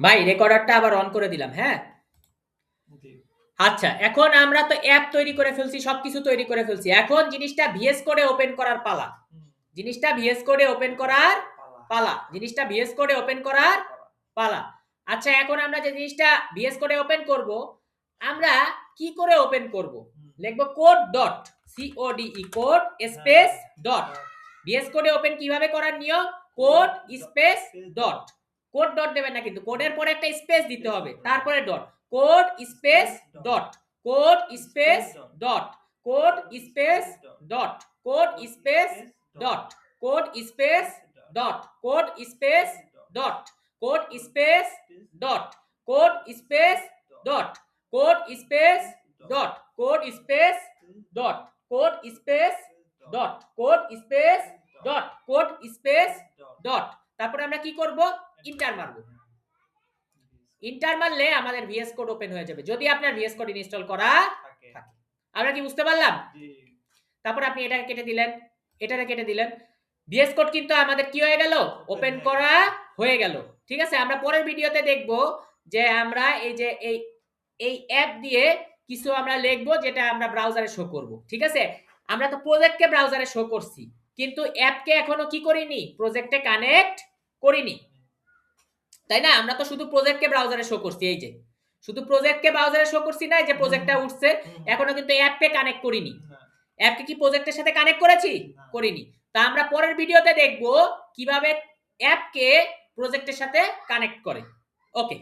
ভাই রেকর্ডারটা আবার অন করে দিলাম। হ্যাঁ, আচ্ছা এখন আমরা তো অ্যাপ তৈরি করে ফেলছি, সবকিছু তৈরি করে ফেলছি। এখন জিনিসটা ভিএস কোডে ওপেন করার পালা। জিনিসটা ভিএস কোডে ওপেন করার পালা। জিনিসটা ভিএস কোডে ওপেন করার পালা। আচ্ছা এখন আমরা যে জিনিসটা ভিএস কোডে ওপেন করব, আমরা কি করে ওপেন করব? লিখব code dot COD code space dot. VS কোডে ওপেন কিভাবে করার নিয়ম? Code space dot. Code dot দেবেন না, কিন্তু কোডের পরে একটা স্পেস দিতে হবে, তারপরে dot. Code space dot, code space dot, code space dot, code space dot, code space dot, code space dot, code space dot, code space dot, code space dot, code space dot, code space dot, code space dot, code space dot. তারপরে আমরা কি করব? Inter মারব। Inter মারলে আমাদের VS code open হয়ে যাবে, যদি আপনার ভিএস কোড ইনস্টল করা থাকে। আমরা কি বুঝতে পারলাম? তারপর আপনি এটাকে কেটে দিলেন, এটাকে কেটে দিলেন, ভিএস কোড কিন্তু আমাদের কি হয়ে গেল? ওপেন করা হয়ে গেল। ঠিক আছে, আমরা পরের ভিডিওতে দেখব যে আমরা এই যে এই অ্যাপ দিয়ে কিছু আমরা লিখবো যেটা আমরা ব্রাউজারে শো করব। ঠিক আছে, আমরা তো প্রজেক্টকে ব্রাউজারে শো করছি, কিন্তু অ্যাপকে এখনো কি করিনি? প্রজেক্টে কানেক্ট করিনি, তাই না? আমরা তো শুধু প্রজেক্টকে ব্রাউজারে শো করছি, এই যে শুধু প্রজেক্টকে ব্রাউজারে শো করছি না, এই যে প্রজেক্টটা উঠছে, এখনো কিন্তু অ্যাপকে কানেক্ট করিনি। অ্যাপকে কি প্রজেক্টের সাথে কানেক্ট করেছি? করিনি। তা আমরা পরের ভিডিওতে দেখব কিভাবে অ্যাপকে প্রজেক্টের সাথে কানেক্ট করে। ওকে।